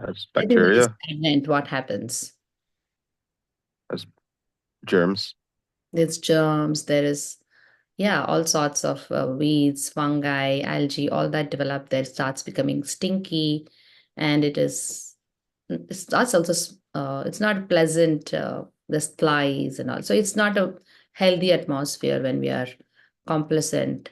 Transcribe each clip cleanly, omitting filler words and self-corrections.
As Anything that is bacteria, stagnant, what happens? as germs. There's germs, there is, yeah, all sorts of weeds, fungi, algae, all that develop there starts becoming stinky, and it starts also, it's not pleasant, the flies and all. So it's not a healthy atmosphere when we are complacent.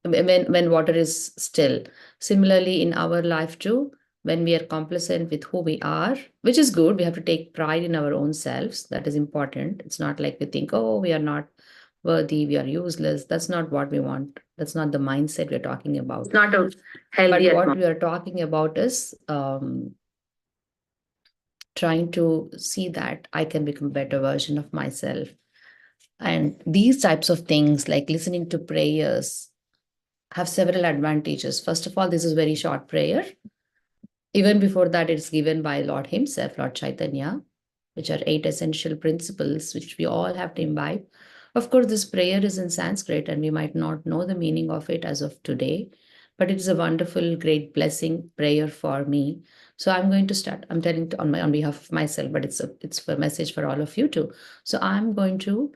When water is still. Similarly, in our life too, when we are complacent with who we are, which is good, we have to take pride in our own selves. That is important. It's not like we think, oh, we are not worthy, we are useless. That's not what we want. That's not the mindset we're talking about. It's not a But healthy what atmosphere. we are talking about is trying to see that I can become a better version of myself. And these types of things, like listening to prayers, have several advantages. First of all, this is very short prayer. Even before that, it's given by Lord Himself, Lord Chaitanya, which are 8 essential principles which we all have to imbibe. Of course, this prayer is in Sanskrit and we might not know the meaning of it as of today, but it is a wonderful, great blessing prayer for me. So I'm going to start. I'm telling on behalf of myself, but it's a message for all of you too. So I'm going to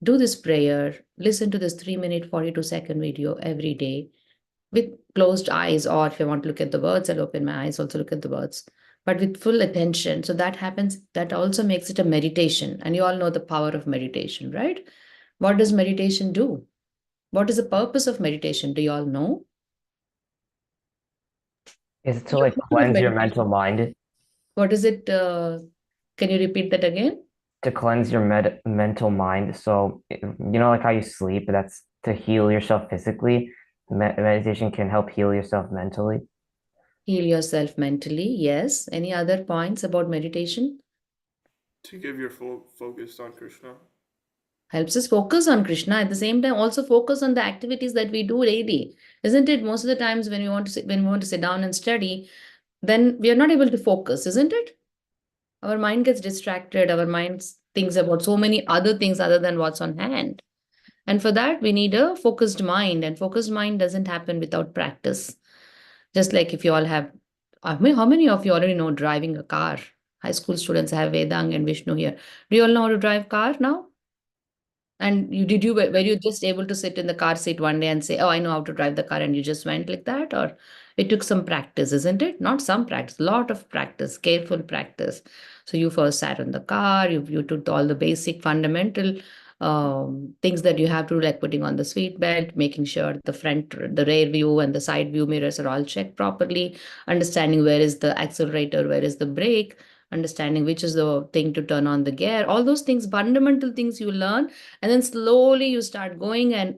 do this prayer, listen to this 3 minute 42-second video every day with closed eyes, or if I want to look at the words, I'll open my eyes, also look at the words, but with full attention. So that happens, that also makes it a meditation. And you all know the power of meditation, right? What does meditation do? What is the purpose of meditation? Do you all know? Is it to You've like heard of cleanse your mental meditation. mind? What is it? Can you repeat that again? To cleanse your mental mind. So, like how you sleep, that's to heal yourself physically. Meditation can help heal yourself mentally. Heal yourself mentally. Yes. Any other points about meditation? To give your full focus on Krishna. Helps us focus on Krishna, at the same time also focus on the activities that we do daily, isn't it? Most of the times when we want to sit down and study, then we are not able to focus, isn't it? Our mind gets distracted, our mind thinks about so many other things other than what's on hand. And for that we need a focused mind, and focused mind doesn't happen without practice. Just like if you all have, I mean, how many of you already know driving a car? High school students have Vedang and Vishnu here. Do you all know how to drive car now? And were you just able to sit in the car seat one day and say, "Oh, I know how to drive the car," and you just went like that? Or it took some practice, isn't it? Not some practice, lot of practice, careful practice. So you first sat in the car, you took all the basic fundamental things that you have to do, like putting on the seat belt, making sure the rear view and the side view mirrors are all checked properly, understanding where is the accelerator, where is the brake, understanding which is the thing to turn on the gear, all those things, fundamental things you learn, and then slowly you start going, and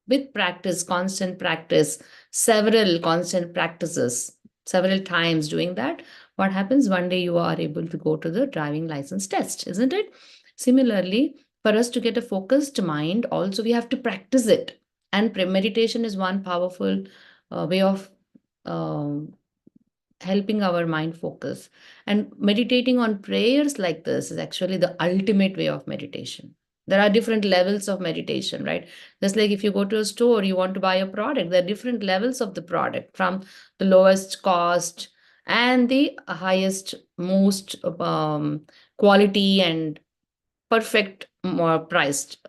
with practice, constant practice, several constant practices, several times doing that, what happens, one day you are able to go to the driving license test, isn't it? Similarly, for us to get a focused mind also we have to practice it. And meditation is one powerful way of um, helping our mind focus. And meditating on prayers like this is actually the ultimate way of meditation. There are different levels of meditation, right? Just like if you go to a store, you want to buy a product, there are different levels of the product, from the lowest cost and the highest, most quality and perfect, more priced,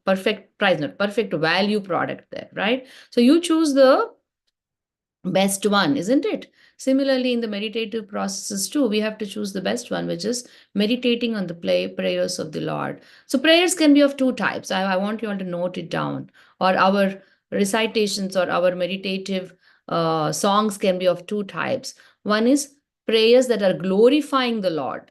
perfect price, not perfect value product there, right? So you choose the best one, isn't it? Similarly, in the meditative processes too, we have to choose the best one, which is meditating on the prayers of the Lord. So prayers can be of two types. I want you all to note it down. Or our recitations or our meditative songs can be of two types. One is prayers that are glorifying the Lord,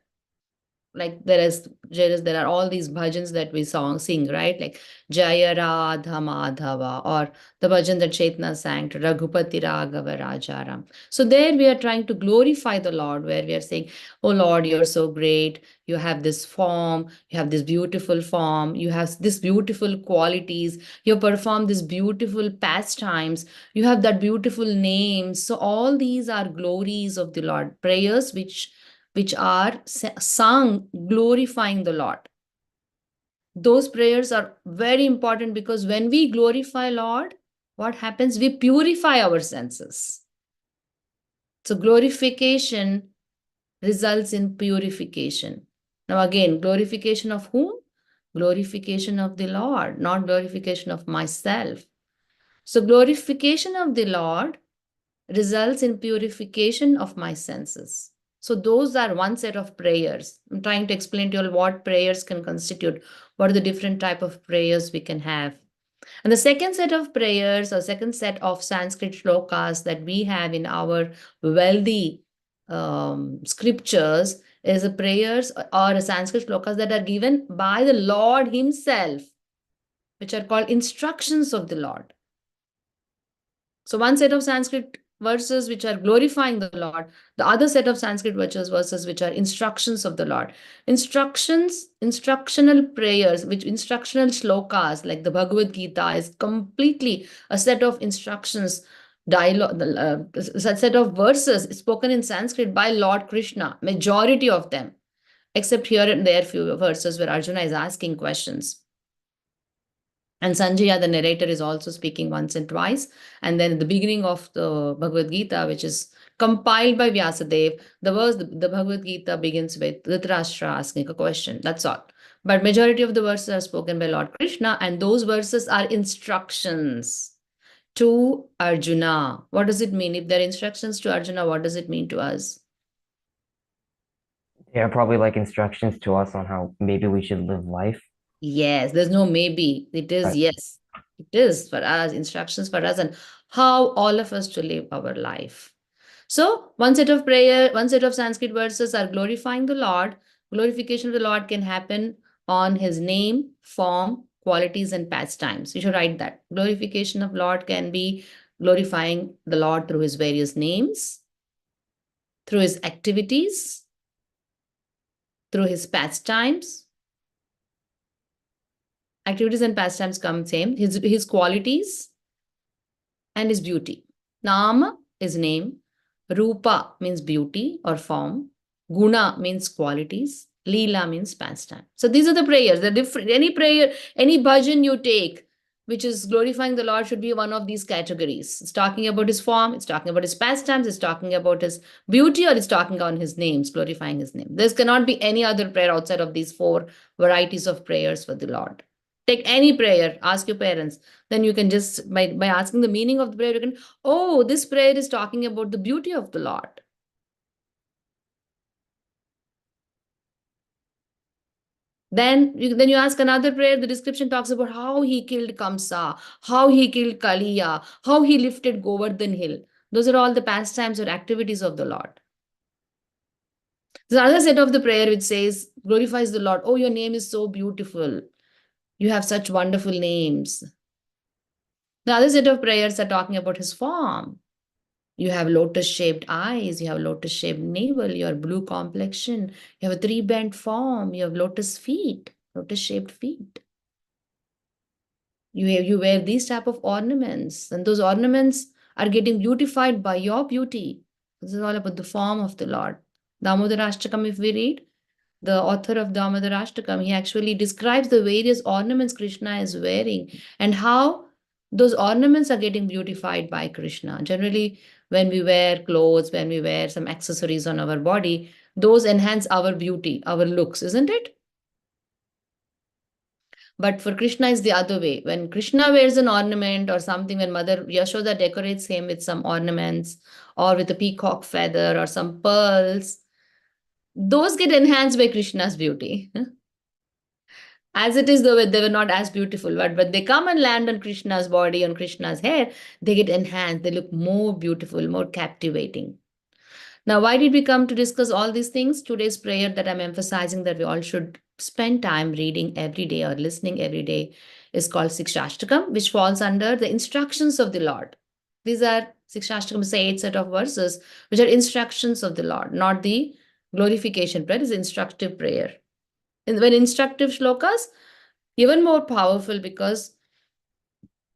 like there are all these bhajans that we sing, right? Like Jaya Radha Madhava, or the bhajan that Chaitanya sang to Raghupati Raghava Rajaram. So there we are trying to glorify the Lord, where we are saying, "Oh Lord, you're so great. You have this form, you have this beautiful form, you have this beautiful qualities, you perform this beautiful pastimes, you have that beautiful name." So all these are glories of the Lord, prayers which are sung glorifying the Lord. Those prayers are very important, because when we glorify Lord, what happens? We purify our senses. So glorification results in purification. Now again, glorification of whom? Glorification of the Lord, not glorification of myself. So glorification of the Lord results in purification of my senses. So those are one set of prayers. I'm trying to explain to you all what prayers can constitute, what are the different type of prayers we can have. And the second set of prayers or second set of Sanskrit shlokas that we have in our wealthy scriptures is a prayers or a Sanskrit shlokas that are given by the Lord himself, which are called instructions of the Lord. So one set of Sanskrit verses which are glorifying the Lord, the other set of Sanskrit verses which are instructions of the Lord. Instructions, instructional prayers, which instructional shlokas like the Bhagavad Gita is completely a set of instructions, dialogue, a set of verses spoken in Sanskrit by Lord Krishna, majority of them, except here and there few verses where Arjuna is asking questions. And Sanjaya, the narrator, is also speaking once and twice. And then at the beginning of the Bhagavad Gita, which is compiled by Vyasadeva, the Bhagavad Gita begins with Dhritarashtra asking a question. That's all. But majority of the verses are spoken by Lord Krishna, and those verses are instructions to Arjuna. What does it mean? If they're instructions to Arjuna, what does it mean to us? They are probably like instructions to us on how maybe we should live life. Yes, there's no maybe. It is Right. yes. It is for us, instructions for us, and how all of us to live our life. So one set of Sanskrit verses are glorifying the Lord. Glorification of the Lord can happen on his name, form, qualities, and pastimes. You should write that. Glorification of Lord can be glorifying the Lord through his various names, through his activities, through his pastimes. Activities and pastimes come same. His qualities and his beauty. Nama is name. Rupa means beauty or form. Guna means qualities. Leela means pastime. So these are the prayers. They're different. Any prayer, any bhajan you take, which is glorifying the Lord, should be one of these categories. It's talking about his form, it's talking about his pastimes, it's talking about his beauty, or it's talking on his names, glorifying his name. There cannot be any other prayer outside of these four varieties of prayers for the Lord. Take any prayer, ask your parents. Then you can just, by asking the meaning of the prayer, you can, oh, this prayer is talking about the beauty of the Lord. Then you ask another prayer, the description talks about how he killed Kamsa, how he killed Kaliya, how he lifted Govardhan Hill. Those are all the pastimes or activities of the Lord. The other set of the prayer which says, glorifies the Lord. Oh, your name is so beautiful. You have such wonderful names. The other set of prayers are talking about his form. You have lotus-shaped eyes, you have lotus-shaped navel, you have blue complexion, you have a three-bent form, you have lotus feet, lotus-shaped feet. You wear these type of ornaments, and those ornaments are getting beautified by your beauty. This is all about the form of the Lord. Damodarashtakam, if we read, the author of Damodarashtakam, he actually describes the various ornaments Krishna is wearing and how those ornaments are getting beautified by Krishna. Generally, when we wear clothes, when we wear some accessories on our body, those enhance our beauty, our looks, isn't it? But for Krishna, it's the other way. When Krishna wears an ornament or something, when Mother Yashoda decorates him with some ornaments or with a peacock feather or some pearls, those get enhanced by Krishna's beauty. As it is, though, they were not as beautiful, but when they come and land on Krishna's body, on Krishna's hair, they get enhanced. They look more beautiful, more captivating. Now, why did we come to discuss all these things? Today's prayer that I'm emphasizing that we all should spend time reading every day or listening every day is called Sikshashtakam, which falls under the instructions of the Lord. These are Sikshashtakam, say 8 set of verses, which are instructions of the Lord, not the glorification prayer. It's instructive prayer. And when instructive shlokas, even more powerful, because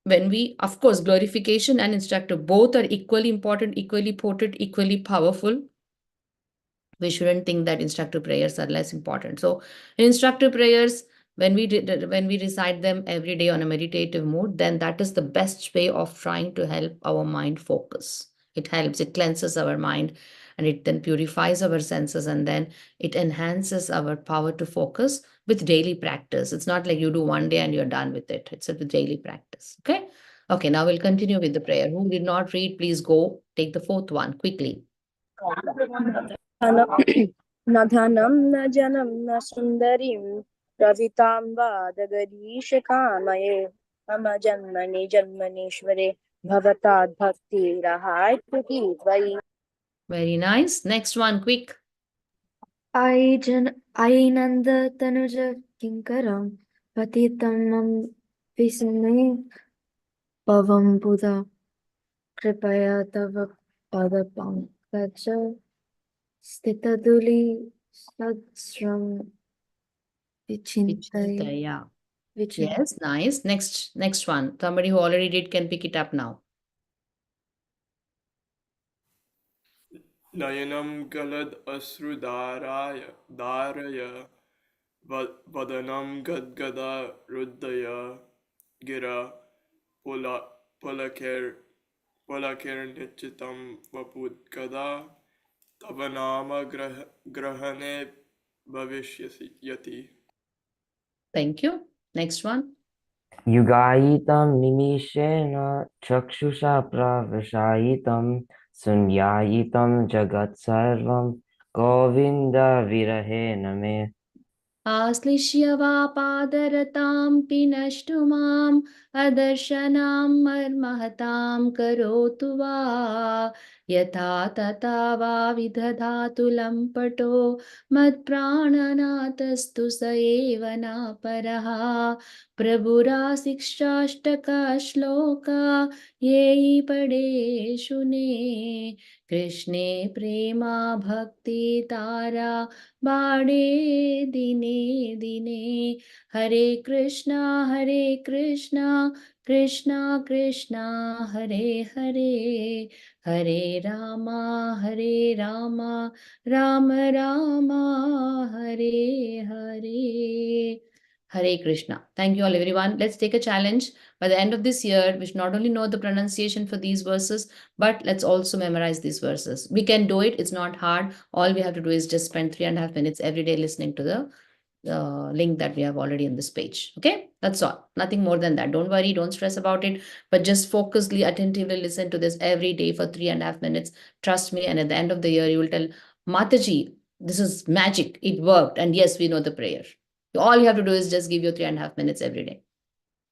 when we, of course, glorification and instructive, both are equally important, equally potent, equally powerful. We shouldn't think that instructive prayers are less important. So in instructive prayers, when we recite them every day on a meditative mood, then that is the best way of trying to help our mind focus. It helps, it cleanses our mind, and it then purifies our senses, and then it enhances our power to focus with daily practice. It's not like you do one day and you're done with it. It's a daily practice. Okay. Okay, now we'll continue with the prayer. Who did not read, please go take the fourth one quickly. न धनं न जनं न सुन्दरीं प्रवितां वा जगदीश कामये मम जन्मनि जन्मनीश्वरे भवताद् भक्तिरहात्युति त्वयि. Very nice. Next one, quick. आई नन्द तनुज किङ्करं पतितं मम विस्मये पवं बुधा कृपया तव पदपङ्कज स्थितधूलि सद्स्रं विचिन्तये Vichintaya. Yes, nice. Next one. Somebody who already did can pick it up now. Nayanam galad asrudaraya daraya vadanam gadgada ruddaya gira pulakir nichitam vapudgada tavanama grahane bhavishyati. Thank you. Next one. Yugayitam nimishena chakshusha pravashayitam sunyayitam jagat sarvam govinda virahe name. आश्लिष्य वा पादरतां पिनष्टु माम् अदर्शनां मर्महतां करोतु वा यथा तथा वा विदधातु लम्पटो मत्प्राणनाथस्तु स एव नापरः प्रभुराशिक्षाष्टकश्लोका ये पडे शुने कृष्णे प्रेमा भक्ति तारा बाणे दिने दिने हरे Krishna Krishna Krishna Hare Hare Hare Rama Ram Rama Hare Hare. Hare Krishna. Thank you all, everyone. Let's take a challenge. By the end of this year, we should not only know the pronunciation for these verses, but let's also memorize these verses. We can do it. It's not hard. All we have to do is just spend 3.5 minutes every day listening to the link that we have already in this page. Okay, that's all. Nothing more than that. Don't worry. Don't stress about it. But just focusedly, attentively listen to this every day for 3.5 minutes. Trust me. And at the end of the year, you will tell Mataji, this is magic. It worked. And yes, we know the prayer. All you have to do is just give your 3.5 minutes every day.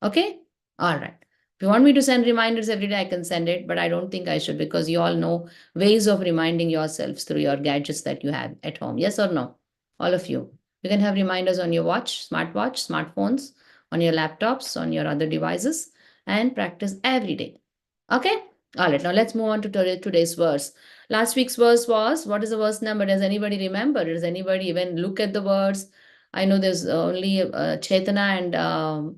Okay? All right. If you want me to send reminders every day, I can send it, but I don't think I should because you all know ways of reminding yourselves through your gadgets that you have at home. Yes or no? All of you. You can have reminders on your watch, smartwatch, smartphones, on your laptops, on your other devices, and practice every day. Okay? All right. Now let's move on to today's verse. Last week's verse was, what is the verse number? Does anybody remember? Does anybody even look at the words? I know there's only Chaitana and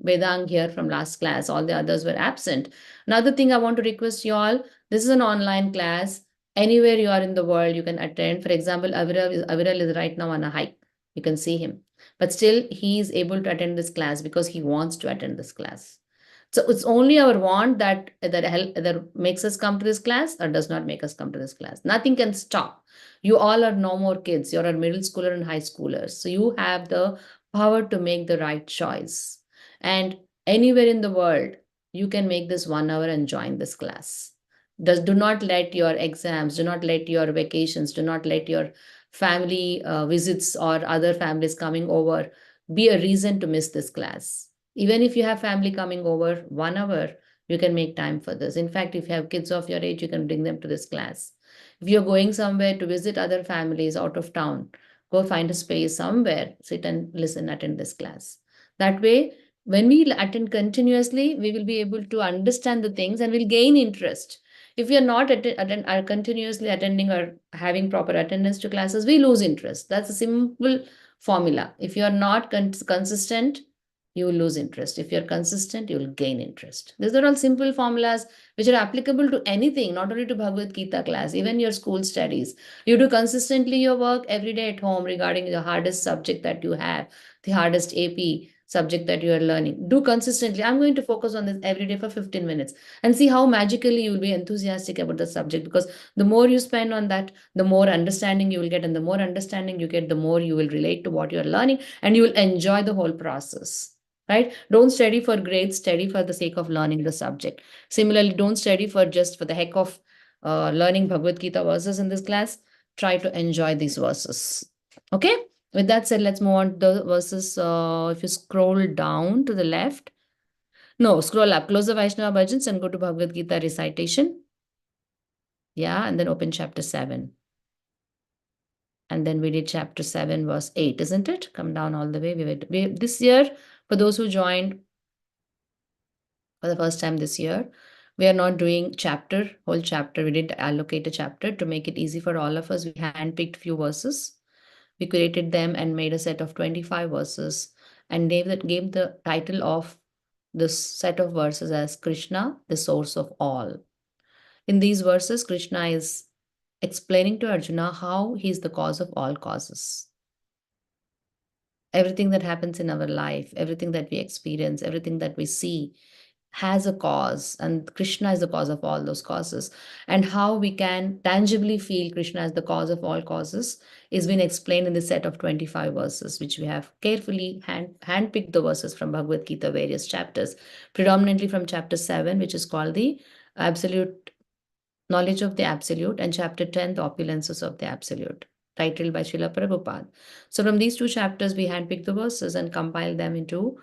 Vedang here from last class. All the others were absent. Another thing I want to request you all, this is an online class. Anywhere you are in the world, you can attend. For example, Aviral is right now on a hike. You can see him. But still, he is able to attend this class because he wants to attend this class. So it's only our want that makes us come to this class or does not make us come to this class. Nothing can stop. You all are no more kids. You're a middle schooler and high schoolers. So you have the power to make the right choice. And anywhere in the world, you can make this 1 hour and join this class. Do not let your exams, do not let your vacations, do not let your family visits or other families coming over be a reason to miss this class. Even if you have family coming over 1 hour, you can make time for this. In fact, if you have kids of your age, you can bring them to this class. If you're going somewhere to visit other families out of town, go find a space somewhere, sit and listen, attend this class. That way, when we attend continuously, we will be able to understand the things and we'll gain interest. If we are not continuously attending or having proper attendance to classes, we lose interest. That's a simple formula. If you are not consistent, you will lose interest. If you're consistent, you will gain interest. These are all simple formulas which are applicable to anything, not only to Bhagavad Gita class, even your school studies. You do consistently your work every day at home regarding the hardest subject that you have, the hardest AP, subject that you are learning. Do consistently. I'm going to focus on this every day for 15 minutes and see how magically you will be enthusiastic about the subject, because the more you spend on that, the more understanding you will get, and the more understanding you get, the more you will relate to what you're learning, and you will enjoy the whole process. Right? Don't study for grades, study for the sake of learning the subject. Similarly, don't study for just for the heck of learning Bhagavad Gita verses in this class. Try to enjoy these verses. Okay? With that said, let's move on to the verses. If you scroll down to the left, no, scroll up, close the Vaishnava Bhajans and go to Bhagavad Gita recitation. Yeah, and then open chapter 7. And then we did chapter 7, verse 8, isn't it? Come down all the way. This year, for those who joined for the first time this year, we are not doing whole chapter. We didn't allocate a chapter to make it easy for all of us. We handpicked few verses. We created them and made a set of 25 verses and gave the title of this set of verses as Krishna, the source of all. In these verses, Krishna is explaining to Arjuna how he is the cause of all causes. Everything that happens in our life, everything that we experience, everything that we see has a cause, and Krishna is the cause of all those causes. And how we can tangibly feel Krishna as the cause of all causes is been explained in the set of 25 verses, which we have carefully handpicked the verses from Bhagavad Gita, various chapters, predominantly from chapter 7, which is called the Absolute Knowledge of the Absolute, and chapter 10, the Opulences of the Absolute, titled by Srila Prabhupada. So from these two chapters, we handpicked the verses and compiled them into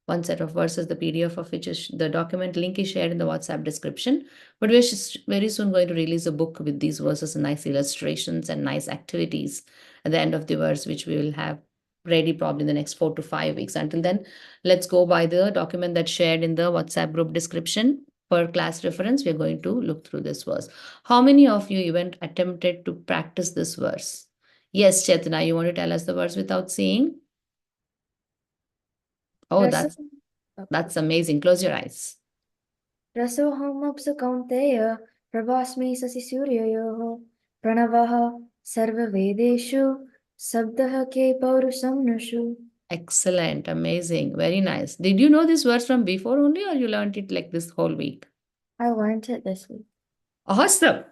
one set of verses, the PDF of which is the document link is shared in the WhatsApp description. But we're very soon going to release a book with these verses and nice illustrations and nice activities at the end of the verse, which we will have ready probably in the next 4 to 5 weeks. Until then, let's go by the document that's shared in the WhatsApp group description. For class reference, we're going to look through this verse. How many of you even attempted to practice this verse? Yes, Chetna, you want to tell us the verse without seeing? Oh, that's amazing. Close your eyes. रसोऽहमप्सु कौन्तेय प्रभास्मि शशिसूर्ययोः प्रणवः सर्ववेदेषु शब्दः के पौरुषं नृषु. Excellent, amazing, very nice. Did you know this verse from before only, or you learned it like this whole week? I learned it this week. Awesome.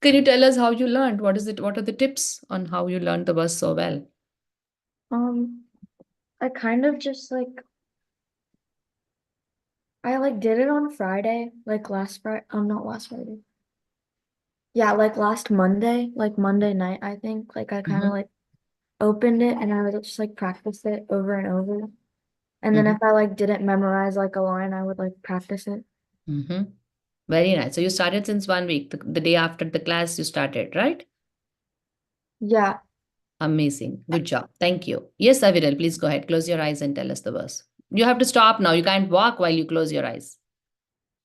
Can you tell us how you learned? What is it? What are the tips on how you learned the verse so well? I kind of just I did it on Friday, like last Friday. Not last Friday. Yeah, like last Monday, like Monday night, I think. Like I kind of like opened it and I would just like practice it over and over. And then if I like didn't memorize like a line, I would like practice it. Very nice. So you started since 1 week. The day after the class, you started, right? Yeah. Amazing. Good job. Thank you. Yes, Aviral, please go ahead. Close your eyes and tell us the verse. You have to stop now. You can't walk while you close your eyes.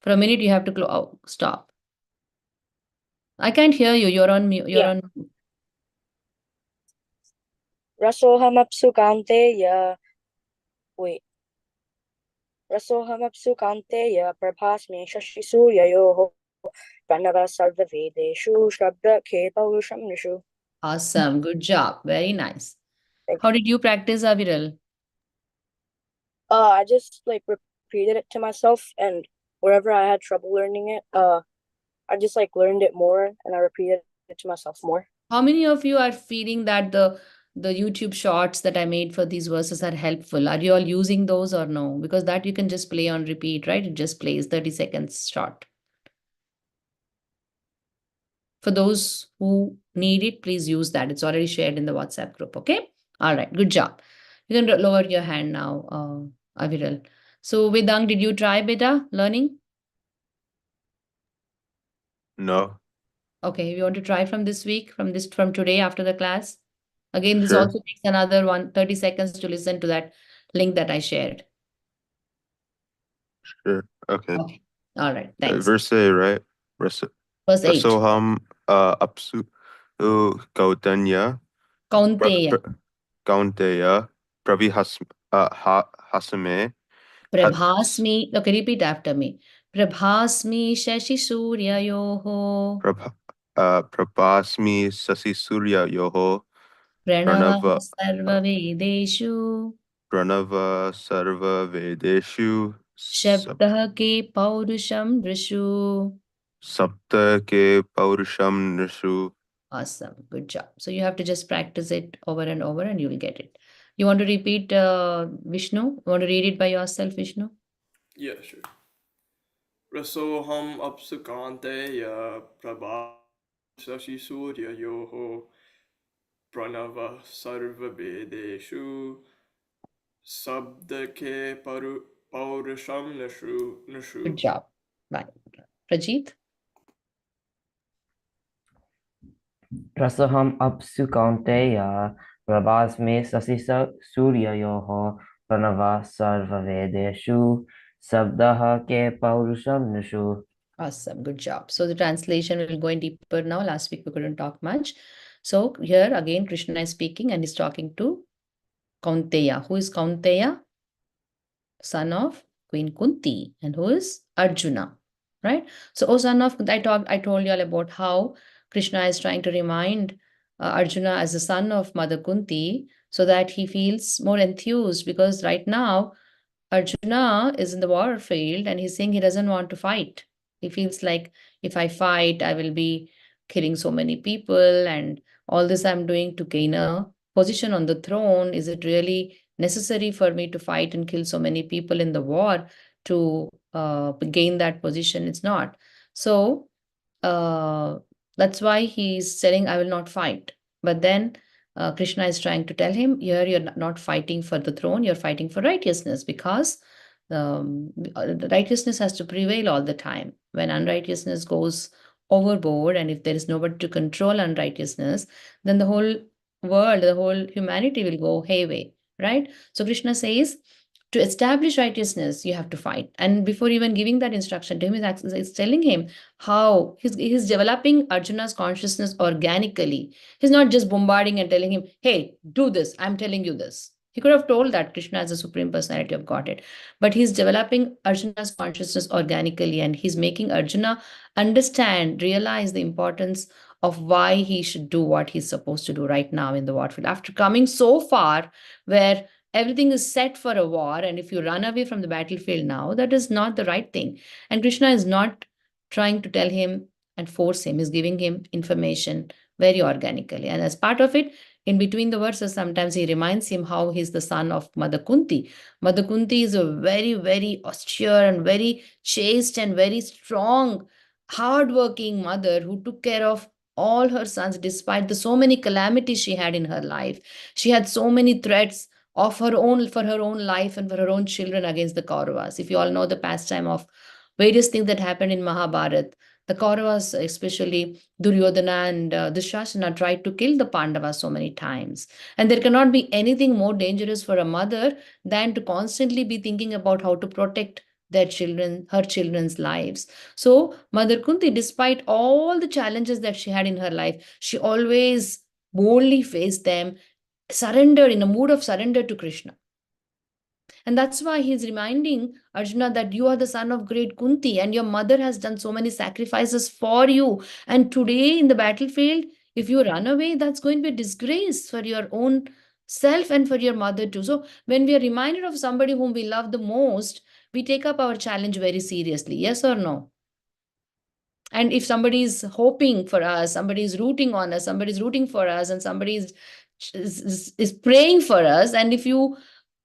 For a minute, you have to stop. I can't hear you. You're on mute. You're on mute. Rasohamapsu Kaunteya. Wait. Rasohamapsu Kaunteya Prabhasmi Shashisuryayoho Pranava Sarvavedeshu Shabda Ke Paurusham Nishu. Awesome. Good job. Very nice. How did you practice, Aviral? I just like repeated it to myself, and wherever I had trouble learning it, I just like learned it more and I repeated it to myself more. How many of you are feeling that the YouTube shorts that I made for these verses are helpful? Are you all using those or no? Because that you can just play on repeat, right? It just plays 30 seconds short. For those who need it, please use that. It's already shared in the WhatsApp group. Okay. All right. Good job. You can lower your hand now, Aviral. So Vedang, did you try beta learning? No. Okay. You want to try from this week, from today after the class? Again, this Sure. also takes another 30 seconds to listen to that link that I shared. Sure. Okay. Okay. All right. Thanks. Verse A, right? Verse 8. Rasoham apsu Gautanya Kaunteya. Kaunteya Hasame Prabhasmi. Okay, repeat after me. Prabhasmi Shashi Surya Yoho. Prabhasmi Sasi Surya Yoho Pranava Pranava Sarva Vedeshu. Pranava Sarva Vedeshu Shabdah ke paurusham rishu. Sapta Ke Paurusham Nishu. Awesome. Good job. So you have to just practice it over and over and you will get it. You want to repeat, Vishnu? You want to read it by yourself, Vishnu? Yeah, sure. Rasoham apsukanteya prabha shashi suryayoho pranava sarva vedeshu sabdake paurusham nishu. Good job. Bye. Prajeet? Rasaham apsu kaunteya prabhasme sasisa suryayoho pranava sarva vedeshu sabdaha ke paurusham nishu. Awesome. Good job. So the translation will go in deeper now. Last week we couldn't talk much. So here again, Krishna is speaking and he's talking to Kaunteya. Who is Kaunteya? Son of Queen Kunti. And who is Arjuna? Right? So, oh son of, I told you all about how Krishna is trying to remind Arjuna as the son of Mother Kunti so that he feels more enthused, because right now Arjuna is in the war field and he's saying he doesn't want to fight. He feels like if I fight, I will be killing so many people, and all this I'm doing to gain a position on the throne. Is it really necessary for me to fight and kill so many people in the war to gain that position? It's not. So uh, that's why he's saying, I will not fight. But then Krishna is trying to tell him, here you're not fighting for the throne, you're fighting for righteousness, because the righteousness has to prevail all the time. When unrighteousness goes overboard, and if there is nobody to control unrighteousness, then the whole world, the whole humanity will go hayway, right? So Krishna says, to establish righteousness, you have to fight. And before even giving that instruction to him, he's telling him how he's developing Arjuna's consciousness organically. He's not just bombarding and telling him, hey, do this, I'm telling you this. He could have told that Krishna is the Supreme Personality of Godhead, but he's developing Arjuna's consciousness organically, and he's making Arjuna understand, realize the importance of why he should do what he's supposed to do right now in the warfield. After coming so far, where everything is set for a war, and if you run away from the battlefield now, that is not the right thing. And Krishna is not trying to tell him and force him, is giving him information very organically. And as part of it, in between the verses, sometimes he reminds him how he's the son of Mother Kunti. Mother Kunti is a very, very austere and very chaste and very strong, hardworking mother who took care of all her sons despite the so many calamities she had in her life. She had so many threats of her own, for her own life and for her own children, against the Kauravas. If you all know the pastime of various things that happened in Mahabharata, the Kauravas, especially Duryodhana and Dushasana, tried to kill the Pandavas so many times. And there cannot be anything more dangerous for a mother than to constantly be thinking about how to protect their children, her children's lives. So Mother Kunti, despite all the challenges that she had in her life, she always boldly faced them, surrendered, in a mood of surrender to Krishna. And that's why he's reminding Arjuna that you are the son of great Kunti and your mother has done so many sacrifices for you. And today in the battlefield, if you run away, that's going to be a disgrace for your own self and for your mother too. So when we are reminded of somebody whom we love the most, we take up our challenge very seriously. Yes or no? And if somebody is hoping for us, somebody is rooting on us, somebody is rooting for us, and somebody is praying for us, and if you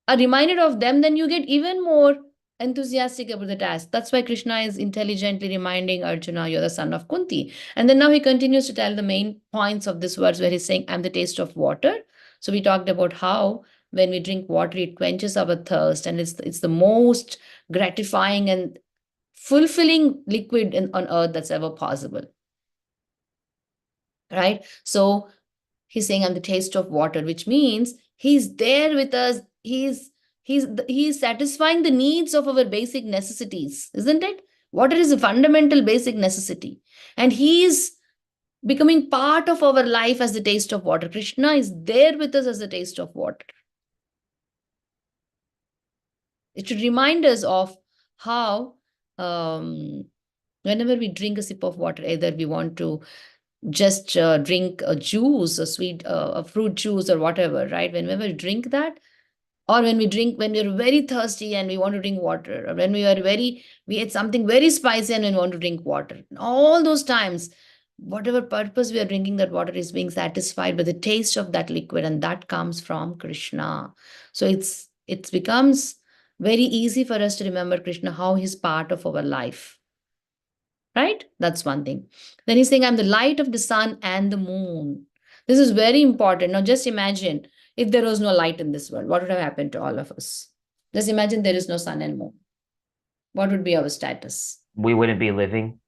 are reminded of them, then you get even more enthusiastic about the task. That's why Krishna is intelligently reminding Arjuna, you're the son of Kunti. And then now he continues to tell the main points of this verse, where he's saying, I'm the taste of water. So we talked about how when we drink water, it quenches our thirst, and it's the most gratifying and fulfilling liquid on earth that's ever possible. Right? So he's saying, I'm the taste of water, which means he's there with us. He's satisfying the needs of our basic necessities, isn't it? Water is a fundamental basic necessity. And he is becoming part of our life as the taste of water. Krishna is there with us as the taste of water. It should remind us of how whenever we drink a sip of water, either we want to just drink a juice, a sweet, a fruit juice or whatever, right? Whenever we drink that, Or when we're very thirsty and we want to drink water, or when we ate something very spicy and we want to drink water. All those times, whatever purpose we are drinking that water is being satisfied by the taste of that liquid, and that comes from Krishna. So it becomes very easy for us to remember Krishna, how he's part of our life. Right? That's one thing. Then he's saying, I'm the light of the sun and the moon. This is very important. Now, just imagine if there was no light in this world, what would have happened to all of us? Just imagine there is no sun and moon. What would be our status? We wouldn't be living.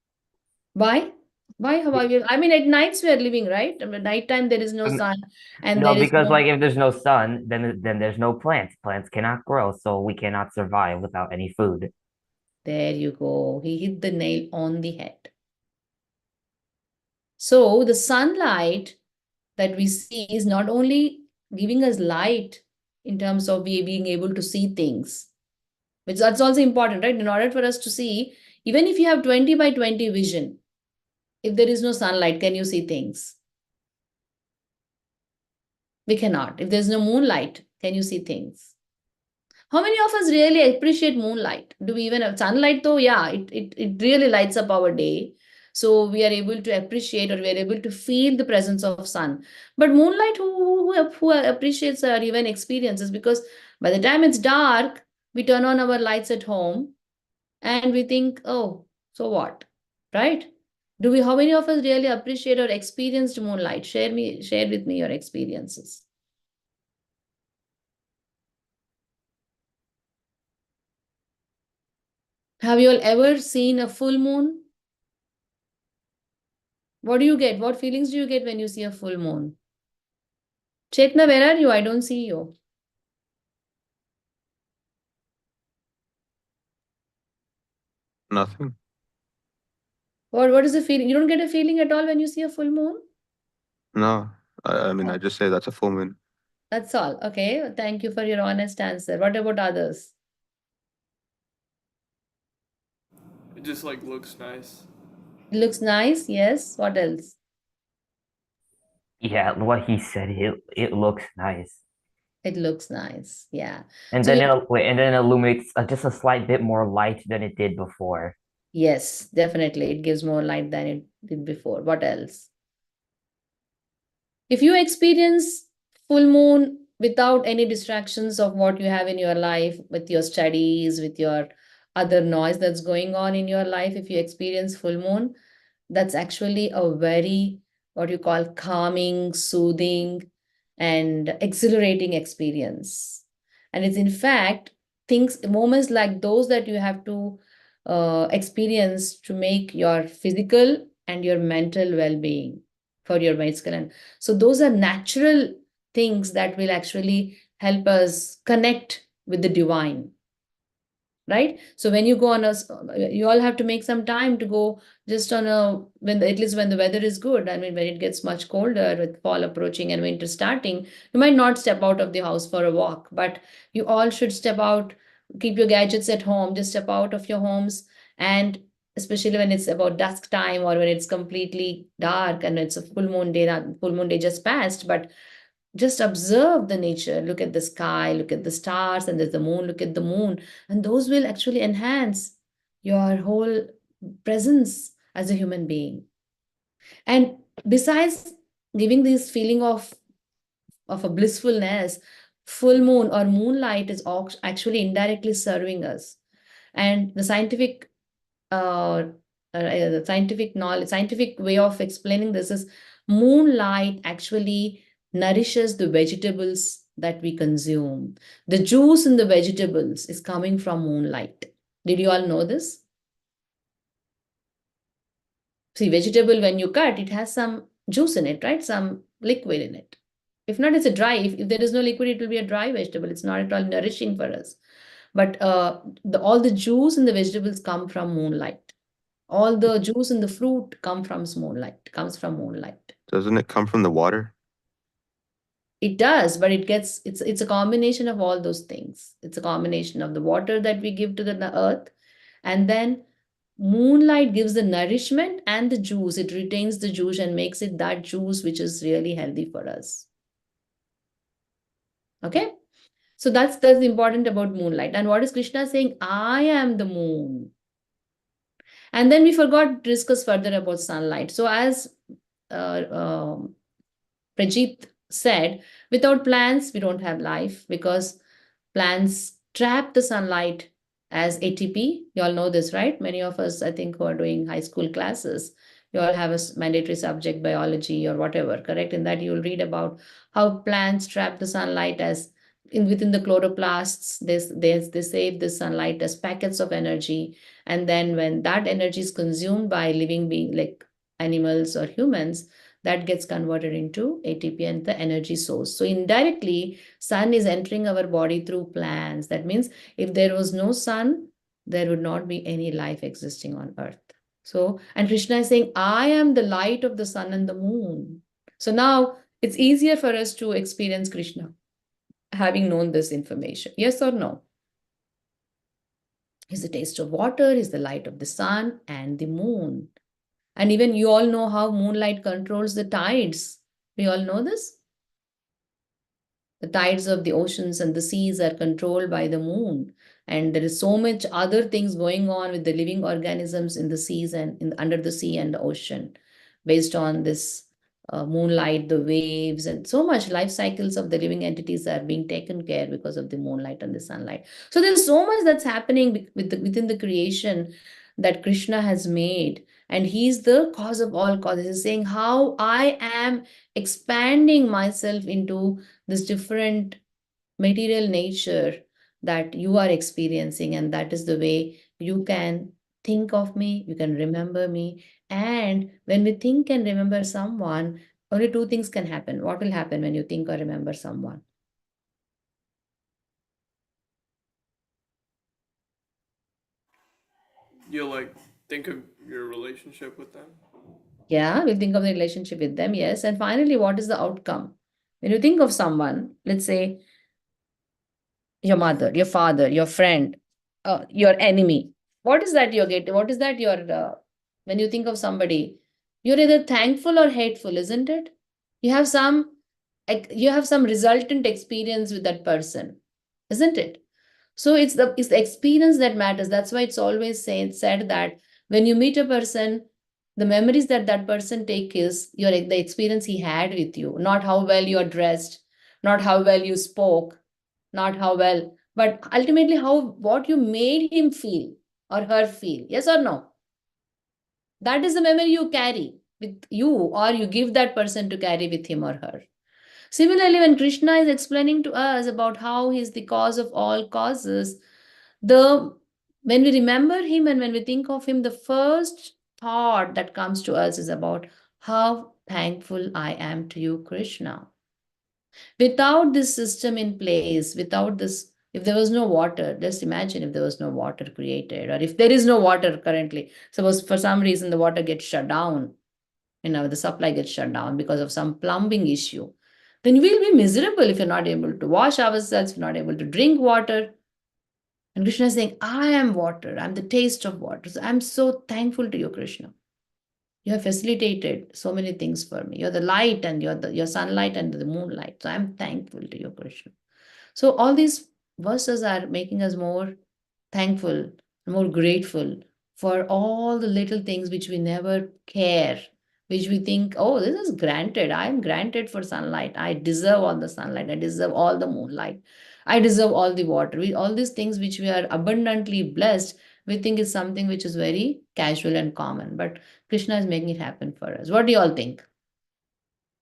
Why? Why? How are you? I mean, at nights we are living, right? At nighttime there is no sun and No, there is because no. like if there's no sun, then there's no plants. Plants cannot grow, so we cannot survive without any food. There you go. He hit the nail on the head. So the sunlight that we see is not only giving us light in terms of we being able to see things, which that's also important, right? In order for us to see, even if you have 20 by 20 vision, if there is no sunlight, can you see things? We cannot. If there's no moonlight, can you see things? How many of us really appreciate moonlight? Do we even have sunlight though? Yeah, it really lights up our day. So we are able to appreciate, or we are able to feel the presence of sun. But moonlight, who appreciates or even experiences, because by the time it's dark, we turn on our lights at home and we think, oh, so what? Right? How many of us really appreciate or experienced moonlight? Share with me your experiences. Have you all ever seen a full moon? What do you get? What feelings do you get when you see a full moon? Chetna, where are you? I don't see you. Nothing. What is the feeling? You don't get a feeling at all when you see a full moon? No. I mean, I No. just say that's a full moon. That's all. Okay. Thank you for your honest answer. What about others? It just like looks nice. It looks nice. Yes. What else? Yeah, what he said, it looks nice. It looks nice. Yeah. And So then it illuminates just a slight bit more light than it did before. yes, definitely. It gives more light than it did before. What else? If you experience full moon without any distractions of what you have in your life, with your studies, with your other noise that's going on in your life, if you experience full moon, that's actually a very, what you call, calming, soothing, and exhilarating experience. And it's in fact moments like those that you have to experience to make your physical and your mental well-being for your physical. And so those are natural things that will actually help us connect with the divine, right? So when you go on you all have to make some time to go just on at least when the weather is good. I mean, when it gets much colder with fall approaching and winter starting, you might not step out of the house for a walk, but you all should step out, keep your gadgets at home, just step out of your homes. And especially when it's about dusk time, or when it's completely dark and it's a full moon day just passed, but just observe the nature, look at the sky, look at the stars, and there's the moon, look at the moon. And those will actually enhance your whole presence as a human being. And besides giving this feeling of a blissfulness, full moon or moonlight is actually indirectly serving us. And the scientific knowledge, scientific way of explaining this is, moonlight actually nourishes the vegetables that we consume. The juice in the vegetables is coming from moonlight. Did you all know this? See, vegetable, when you cut, it has some juice in it, right? Some liquid in it. If not, it's a dry. If there is no liquid, it will be a dry vegetable. It's not at all nourishing for us. But all the juice in the vegetables come from moonlight. All the juice in the fruit comes from moonlight. Doesn't it come from the water? It does, but it's a combination of all those things. It's a combination of the water that we give to the earth, and then moonlight gives the nourishment and the juice. It retains the juice and makes it that juice which is really healthy for us. Okay. So that's important about moonlight. And what is Krishna saying? I am the moon. And then we forgot to discuss further about sunlight. So as um Prajit said, without plants, we don't have life because plants trap the sunlight as ATP. You all know this, right? Many of us, I think, who are doing high school classes, you all have a mandatory subject, biology or whatever, correct? In that, you'll read about how plants trap the sunlight as within the chloroplasts. They save the sunlight as packets of energy. And then when that energy is consumed by living beings like animals or humans, that gets converted into ATP and the energy source. So indirectly, sun is entering our body through plants. That means if there was no sun, there would not be any life existing on earth. So, and Krishna is saying, I am the light of the sun and the moon. So now it's easier for us to experience Krishna, having known this information. Yes or no? He's the taste of water, he's the light of the sun and the moon. And even you all know how moonlight controls the tides. We all know this. The tides of the oceans and the seas are controlled by the moon. And there is so much other things going on with the living organisms in the seas and under the sea and the ocean based on this moonlight, the waves, and so much life cycles of the living entities are being taken care because of the moonlight and the sunlight. So there's so much that's happening within the creation that Krishna has made. And he's the cause of all causes. He's saying how I am expanding myself into this different material nature that you are experiencing, and that is the way you can think of me, you can remember me. And when we think and remember someone, only two things can happen. What will happen when you think or remember someone? You'll like think of your relationship with them. Yeah, we'll think of the relationship with them, yes. And finally, what is the outcome? When you think of someone, let's say your mother, your father, your friend, your enemy. What is that you're getting? What is that you're, when you think of somebody, you're either thankful or hateful, isn't it? You have some, you have some resultant experience with that person, isn't it? So it's the experience that matters. That's why it's always said that when you meet a person, the memories that that person take is the experience he had with you, not how well you're dressed, not how well you spoke, not how well, but ultimately how what you made him feel or her feel. Yes or no? That is the memory you carry with you, or you give that person to carry with him or her. Similarly, when Krishna is explaining to us about how he is the cause of all causes, the when we remember him and when we think of him, the first thought that comes to us is about how thankful I am to you, Krishna. Without this system in place, without this, if there was no water, just imagine if there was no water created, or if there is no water currently, suppose for some reason the water gets shut down, the supply gets shut down because of some plumbing issue, then we'll be miserable if you're not able to wash ourselves, if you're not able to drink water. And Krishna is saying, I am water, I'm the taste of water. So I'm so thankful to you, Krishna. You have facilitated so many things for me. You're the light and you're your sunlight and the moonlight. So I'm thankful to you, Krishna. So all these verses are making us more thankful, more grateful for all the little things which we never care, which we think, oh, this is granted. I am granted for sunlight. I deserve all the sunlight. I deserve all the moonlight. I deserve all the water. All these things which we are abundantly blessed, we think is something which is very casual and common. But Krishna is making it happen for us. What do you all think?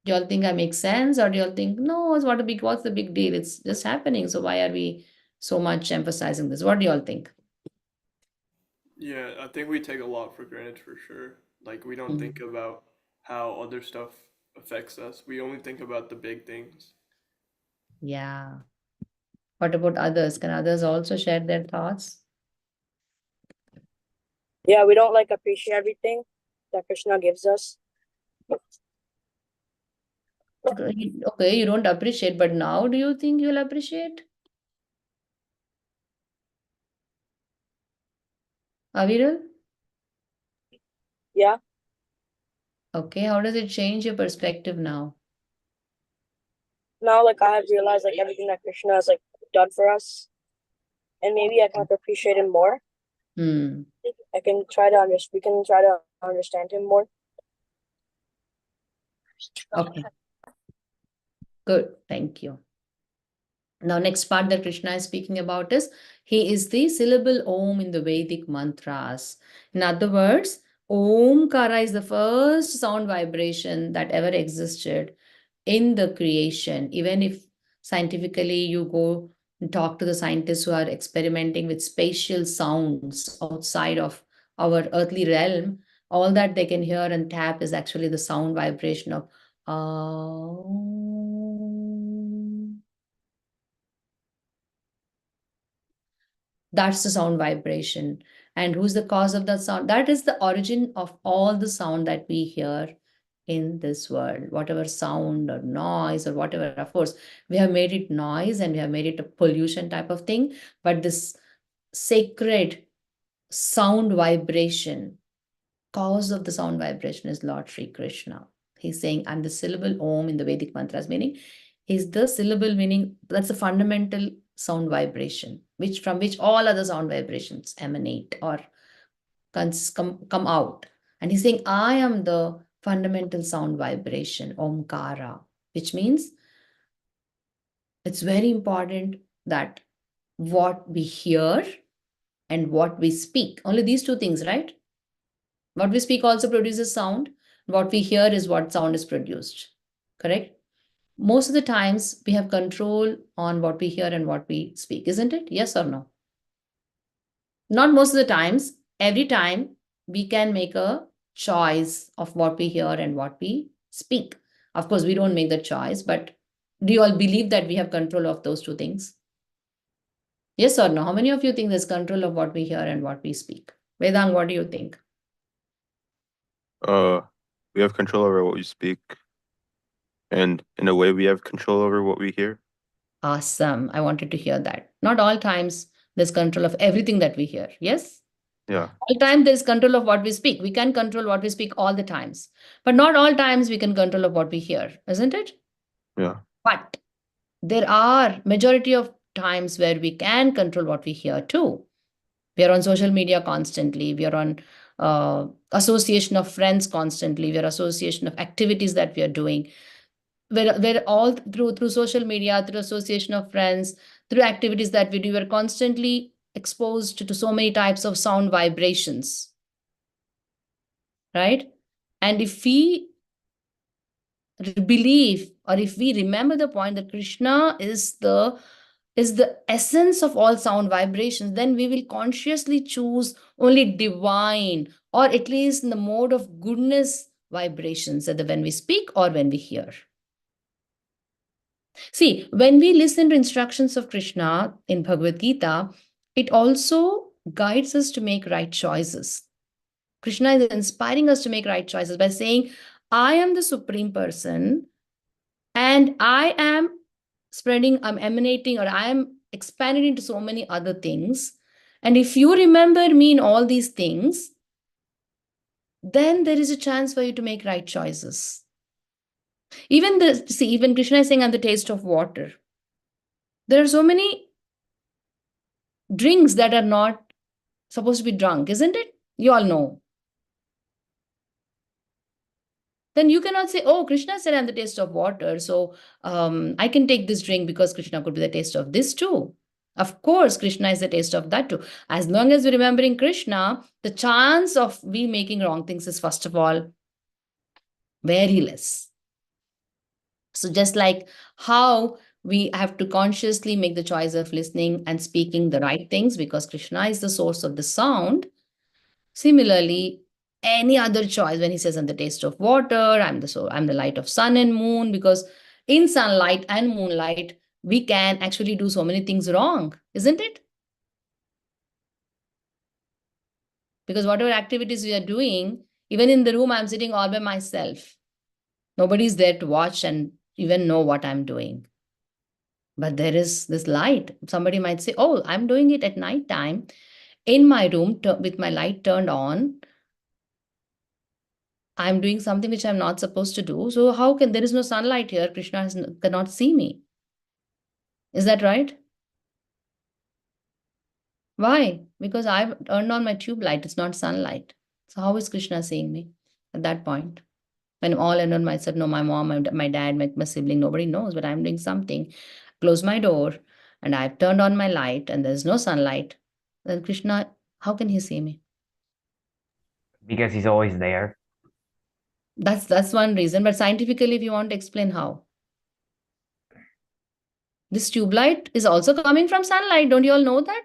Do you all think I make sense, or do you all think, no, what's the big deal? It's just happening. So why are we so much emphasizing this? What do you all think? Yeah, I think we take a lot for granted for sure. Like we don't think about how other stuff affects us. We only think about the big things. Yeah. What about others? Can others also share their thoughts? Yeah, we don't like appreciate everything that Krishna gives us. Okay, you don't appreciate, but now do you think you'll appreciate? Aviral? Yeah. Okay, how does it change your perspective now? Now, like I have realized, like everything that Krishna has like done for us, and maybe I can appreciate him more. Hmm. I can try to we can try to understand him more. Okay. Good. Thank you. Now, next part that Krishna is speaking about is he is the syllable Om in the Vedic mantras. In other words, Omkara is the first sound vibration that ever existed in the creation. Even if scientifically you go and talk to the scientists who are experimenting with spatial sounds outside of our earthly realm, all that they can hear and tap is actually the sound vibration of that's the sound vibration. And who's the cause of that sound? That is the origin of all the sound that we hear in this world. Whatever sound or noise or whatever, of course, we have made it noise and we have made it a pollution type of thing. But this sacred sound vibration, cause of the sound vibration is Lord Sri Krishna. He's saying, I'm the syllable Om in the Vedic mantras, meaning he's the syllable, meaning that's a fundamental sound vibration, from which all other sound vibrations emanate or come out. And he's saying, I am the fundamental sound vibration, Omkara, which means it's very important that what we hear and what we speak, only these two things, right? What we speak also produces sound. What we hear is what sound is produced. Correct? Most of the times we have control on what we hear and what we speak, isn't it? Yes or no? Not most of the times. Every time we can make a choice of what we hear and what we speak. Of course, we don't make the choice, but do you all believe that we have control of those two things? Yes or no? How many of you think there's control of what we hear and what we speak? Vedang, what do you think? We have control over what we speak, and in a way, we have control over what we hear. Awesome. I wanted to hear that. Not all times there's control of everything that we hear. Yes? Yeah. All time there's control of what we speak. We can control what we speak all the times. But not all times we can control of what we hear, isn't it? Yeah. But there are majority of times where we can control what we hear too. We are on social media constantly. We are on association of friends constantly. We are association of activities that we are doing. We're all through social media, through association of friends, through activities that we do, we're constantly exposed to so many types of sound vibrations, right? And if we believe or if we remember the point that Krishna is the essence of all sound vibrations, then we will consciously choose only divine or at least in the mode of goodness vibrations, either when we speak or when we hear. See, when we listen to instructions of Krishna in Bhagavad Gita, it also guides us to make right choices. Krishna is inspiring us to make right choices by saying, I am the supreme person and I am I'm emanating or I am expanding into so many other things. And if you remember me in all these things, then there is a chance for you to make right choices. Even Krishna is saying, I'm the taste of water. There are so many drinks that are not supposed to be drunk, isn't it? You all know. Then you cannot say, oh, Krishna said I'm the taste of water, so I can take this drink because Krishna could be the taste of this too. Of course, Krishna is the taste of that too. As long as we're remembering Krishna, the chance of we making wrong things is, first of all, very less. So just like how we have to consciously make the choice of listening and speaking the right things because Krishna is the source of the sound. Similarly, any other choice when he says I'm the taste of water, I'm the light of sun and moon, because in sunlight and moonlight, we can actually do so many things wrong, isn't it? Because whatever activities we are doing, even in the room, I'm sitting all by myself. Nobody's there to watch and even know what I'm doing. But there is this light. Somebody might say, oh, I'm doing it at night time in my room with my light turned on. I'm doing something which I'm not supposed to do. So there is no sunlight here? Krishna cannot see me. Is that right? Why? Because I've turned on my tube light. It's not sunlight. So how is Krishna seeing me at that point? When I'm all alone on myself, no, my mom, my dad, my sibling, nobody knows, but I'm doing something. Close my door and I've turned on my light and there's no sunlight. Then Krishna, how can he see me? Because he's always there. That's one reason. But scientifically, if you want to explain how. This tube light is also coming from sunlight. Don't you all know that?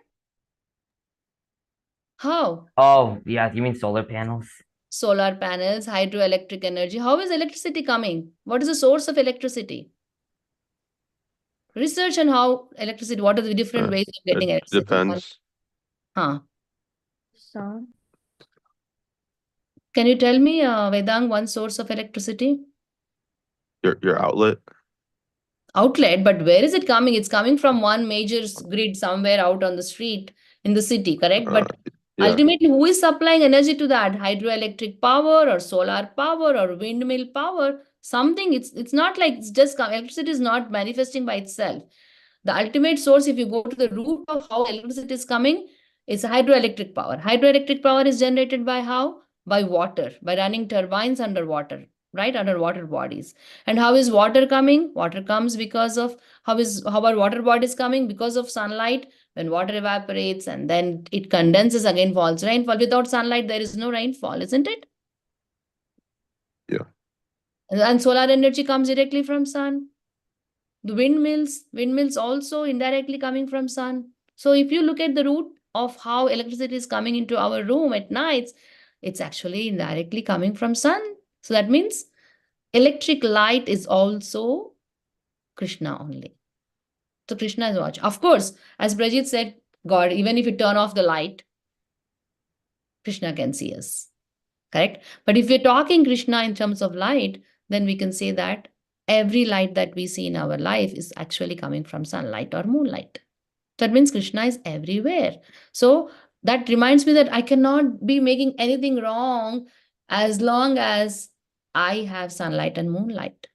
How? Oh, yeah, you mean solar panels? Solar panels, hydroelectric energy. How is electricity coming? What is the source of electricity? Research on how electricity, what are the different ways of getting It electricity? depends. Huh. Sun. Can you tell me, Vedang, one source of electricity? Your outlet. Outlet, but where is it coming? It's coming from one major grid somewhere out on the street in the city, correct? But Yeah. ultimately, who is supplying energy to that? Hydroelectric power or solar power or windmill power? Something. It's not like it's just electricity is not manifesting by itself. The ultimate source, if you go to the root of how electricity is coming, is hydroelectric power. Hydroelectric power is generated by how? By water, by running turbines underwater, right? Underwater bodies. And how is water coming? Water comes because of how are water bodies coming? Because of sunlight. When water evaporates and then it condenses, again falls rainfall. Without sunlight, there is no rainfall, isn't it? Yeah. And solar energy comes directly from sun. The windmills also indirectly coming from sun. So if you look at the root of how electricity is coming into our room at nights, it's actually indirectly coming from sun. So that means electric light is also Krishna only. So Krishna is watch. Of course, as Brajit said, God, even if you turn off the light, Krishna can see us. Correct? But if we're talking Krishna in terms of light, then we can say that every light that we see in our life is actually coming from sunlight or moonlight. That means Krishna is everywhere. So that reminds me that I cannot be making anything wrong as long as I have sunlight and moonlight.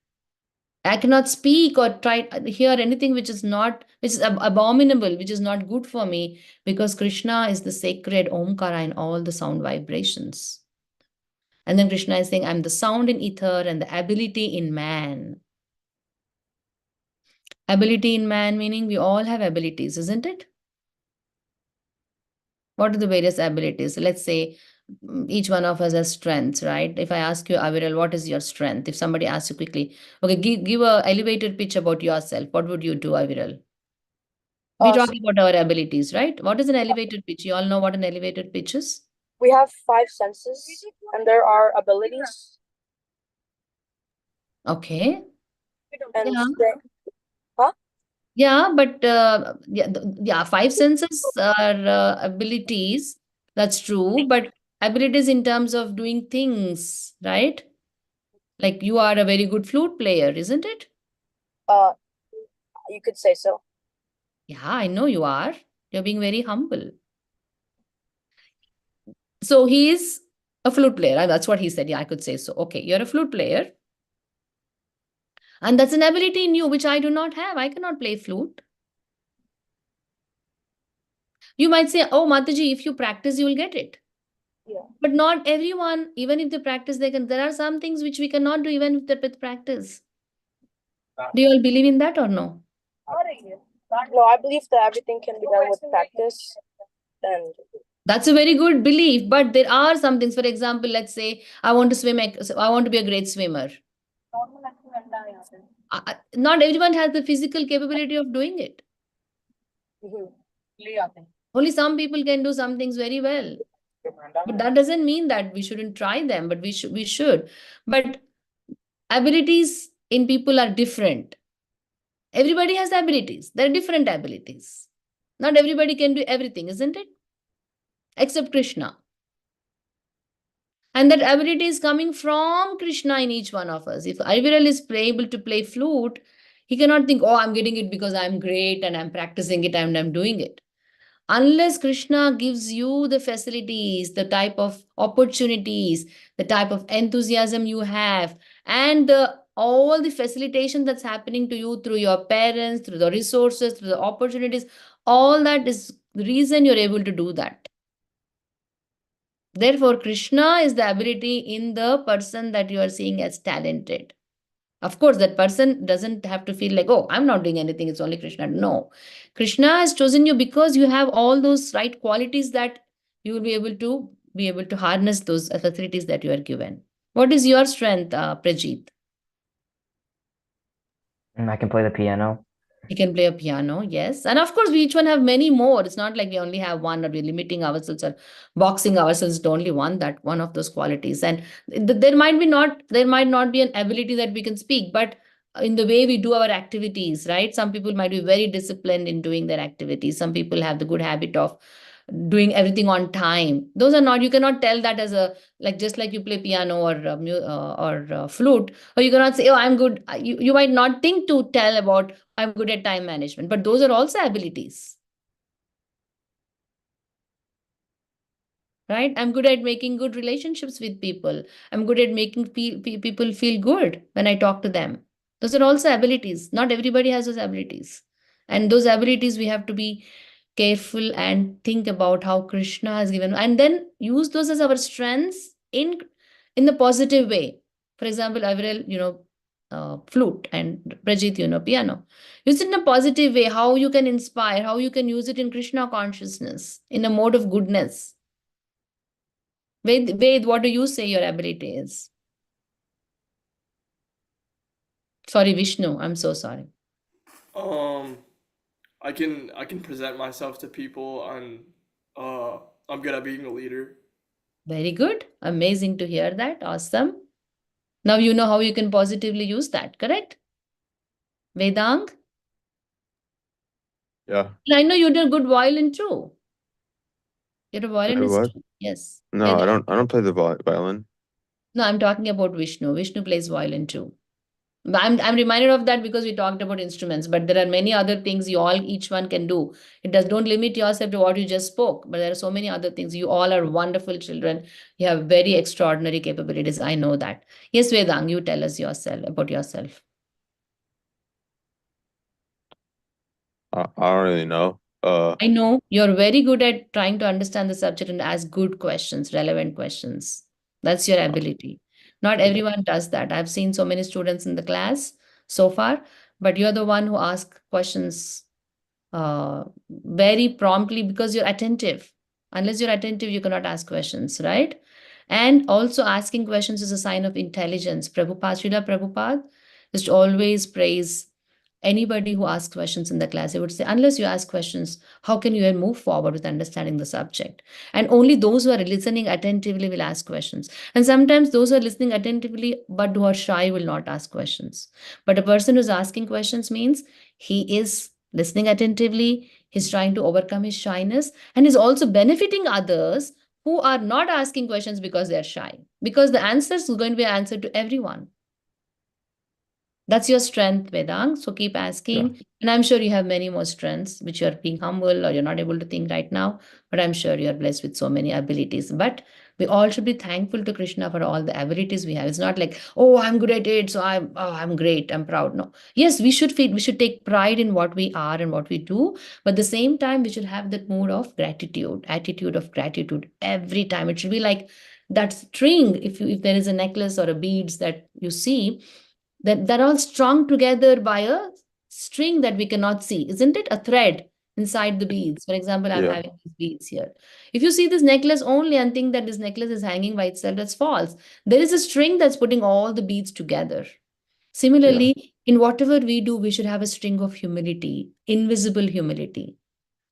I cannot speak or try hear anything which is not, which is abominable, which is not good for me, because Krishna is the sacred Omkara in all the sound vibrations. And then Krishna is saying, I'm the sound in ether and the ability in man. Ability in man, meaning we all have abilities, isn't it? What are the various abilities? Let's say each one of us has strengths, right? If I ask you, Aviral, what is your strength? If somebody asks you quickly, okay, give a elevated pitch about yourself. What would you do, Aviral? We talk about our abilities, right? What is an elevated pitch? You all know what an elevated pitch is? We have 5 senses, and there are abilities. Okay. And Yeah. strength. Huh? Yeah, but yeah, 5 senses are abilities. That's true. But abilities in terms of doing things, right? Like you are a very good flute player, isn't it? You could say so. Yeah, I know you are. You're being very humble. So he is a flute player. That's what he said. Yeah, I could say so. Okay, you're a flute player. And that's an ability in you, which I do not have. I cannot play flute. You might say, oh, Mataji, if you practice, you will get it. Yeah. But not everyone, even if they practice, they can. There are some things which we cannot do even with practice. Do you all believe in that or no? No, I believe that everything can be done with practice. And That's a very good belief. But there are some things, for example, let's say I want to swim, I want to be a great swimmer. Not everyone has the physical capability of doing it. Only some people can do some things very well. But that doesn't mean that we shouldn't try them, but we should. But abilities in people are different. Everybody has abilities. There are different abilities. Not everybody can do everything, isn't it? Except Krishna. And that ability is coming from Krishna in each one of us. If Aviral is able to play flute, he cannot think, oh, I'm getting it because I'm great and I'm practicing it and I'm doing it. Unless Krishna gives you the facilities, the type of opportunities, the type of enthusiasm you have, and all the facilitation that's happening to you through your parents, through the resources, through the opportunities, all that is reason you're able to do that. Therefore, Krishna is the ability in the person that you are seeing as talented. Of course, that person doesn't have to feel like, oh, I'm not doing anything, it's only Krishna. No. Krishna has chosen you because you have all those right qualities that you will be able to harness those facilities that you are given. What is your strength, Prajit? And I can play the piano. You can play a piano, yes. And of course, we each one have many more. It's not like we only have one or we're limiting ourselves or boxing ourselves to only one of those qualities. And there might not be an ability that we can speak, but in the way we do our activities, right? Some people might be very disciplined in doing their activities. Some people have the good habit of doing everything on time. Those are not, you cannot tell that as a, like, just like you play piano or flute, or you cannot say, oh, I'm good. You might not think to tell about, I'm good at time management, but those are also abilities, right? I'm good at making good relationships with people. I'm good at making people feel good when I talk to them. Those are also abilities. Not everybody has those abilities. And those abilities we have to be careful and think about how Krishna has given, and then use those as our strengths in the positive way. For example, Avril, flute, and Prajit, piano. Use it in a positive way, how you can inspire, how you can use it in Krishna consciousness, in a mode of goodness. Ved, what do you say your ability is? Sorry, Vishnu, I'm so sorry. Um, I can present myself to people, and I'm good at being a leader. Very good. Amazing to hear that. Awesome. Now you know how you can positively use that, correct? Vedang? Yeah. And I know you did good violin too. You're a Wait, violinist what? too. Yes. No, I Vedang. don't play the violin. No, I'm talking about Vishnu. Vishnu plays violin too. But I'm reminded of that because we talked about instruments, but there are many other things each one can do. Don't limit yourself to what you just spoke, but there are so many other things. You all are wonderful children. You have very extraordinary capabilities. I know that. Yes, Vedang, you tell us about yourself. I don't really know. I know you're very good at trying to understand the subject and ask good questions, relevant questions. That's your ability. Not Yeah. everyone does that. I've seen so many students in the class so far, but you're the one who asks questions very promptly because you're attentive. Unless you're attentive, you cannot ask questions, right? And also, asking questions is a sign of intelligence. Srila Prabhupada used to always praise anybody who asks questions in the class. He would say, unless you ask questions, how can you move forward with understanding the subject? And only those who are listening attentively will ask questions. And sometimes those who are listening attentively but who are shy will not ask questions. But a person who's asking questions means he is listening attentively, he's trying to overcome his shyness, and is also benefiting others who are not asking questions because they're shy. Because the answer is going to be answered to everyone. That's your strength, Vedang. So keep asking. Yeah. And I'm sure you have many more strengths, which you're being humble or you're not able to think right now. But I'm sure you're blessed with so many abilities. But we all should be thankful to Krishna for all the abilities we have. It's not like, oh, I'm good at it, so I'm great, I'm proud. No. Yes, we should take pride in what we are and what we do. But at the same time, we should have that mood of gratitude, attitude of gratitude every time. It should be like that string. If there is a necklace or a beads that you see, that they're all strung together by a string that we cannot see, isn't it? A thread inside the beads. For example, I'm Yeah. having these beads here. If you see this necklace only and think that this necklace is hanging by itself, that's false. There is a string that's putting all the beads together. Similarly, in whatever we do, we should have a string of humility, invisible humility.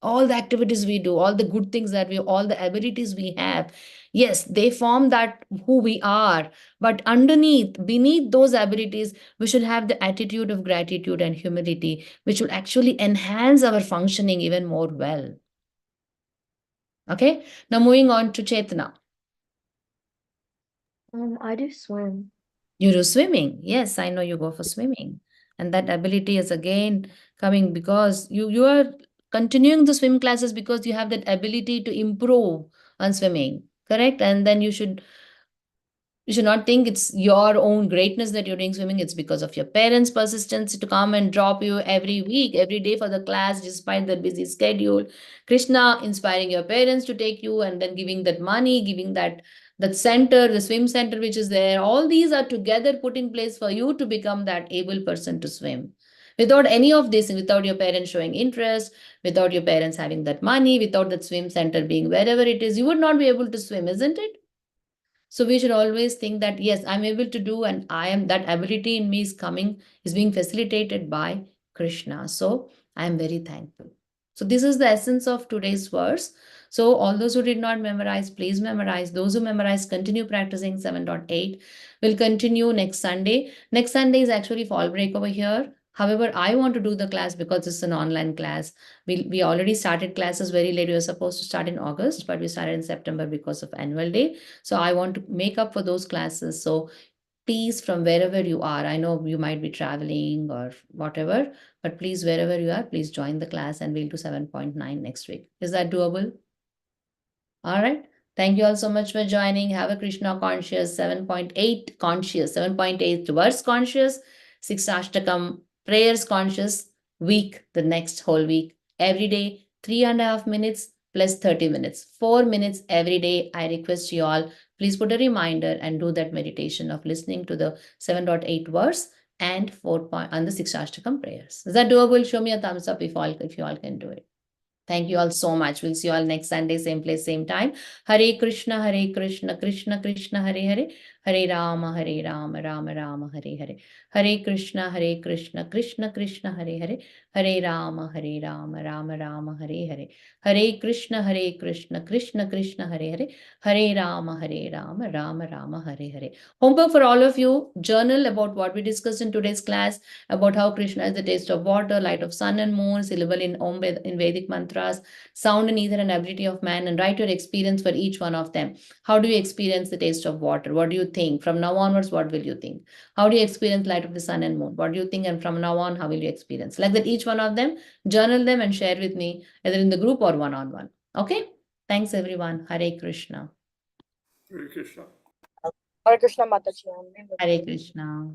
All the activities we do, all the good things all the abilities we have, yes, they form that who we are. But beneath those abilities, we should have the attitude of gratitude and humility, which will actually enhance our functioning even more well. Okay, now moving on to Chetna. I do swim. You do swimming. Yes, I know you go for swimming. And that ability is again coming because you are continuing the swim classes because you have that ability to improve on swimming, correct? And then you You should not think it's your own greatness that you're doing swimming. It's because of your parents' persistence to come and drop you every week, every day for the class, despite their busy schedule. Krishna inspiring your parents to take you and then giving that money, giving that center, the swim center which is there. All these are together put in place for you to become that able person to swim. Without any of this, without your parents showing interest, without your parents having that money, without that swim center being wherever it is, you would not be able to swim, isn't it? So we should always think that, yes, I'm able to do, and I am, that ability in me is being facilitated by Krishna. So I am very thankful. So this is the essence of today's verse. So all those who did not memorize, please memorize. Those who memorize, continue practicing 7.8. We'll continue next Sunday. Next Sunday is actually fall break over here. However, I want to do the class because it's an online class. We already started classes very late. We were supposed to start in August, but we started in September because of annual day. So I want to make up for those classes. So please, from wherever you are, I know you might be traveling or whatever, but please, wherever you are, please join the class and we'll do 7.9 next week. Is that doable? All right. Thank you all so much for joining. Have a Krishna conscious, 7.8 conscious, 7.8 verse conscious, 6 Ashtakam prayers conscious week, the next whole week, every day, 3.5 minutes plus 30 minutes, 4 minutes every day. I request you all, please put a reminder and do that meditation of listening to the 7.8 verse and 4 point and the 6 Ashtakam prayers. Is that doable? Show me a thumbs up if you all can do it. Thank you all so much. We'll see you all next Sunday, same place, same time. Hare Krishna, Krishna Krishna, Hare Hare, Hare Rama, Rama Rama, Hare Hare. Hare Krishna, Krishna Krishna Krishna, Hare Hare, Hare Rama, Rama Rama, Hare Hare. Hare Krishna, Krishna Krishna Krishna, Hare Hare, Hare Rama, Rama Rama, Hare Hare. Homework for all of you. Journal about what we discussed in today's class, about how Krishna is the taste of water, light of sun and moon, syllable in in Vedic mantras, sound in ether and ability of man, and write your experience for each one of them. How do you experience the taste of water? What do you think? From now onwards, what will you think? How do you experience light of the sun and moon? What do you think? And from now on, how will you experience? Like that, each one of them, journal them and share with me, either in the group or one-on-one. Okay? Thanks, everyone. Hare Krishna. Hare Krishna. Hare Krishna Mataji. Hare Krishna.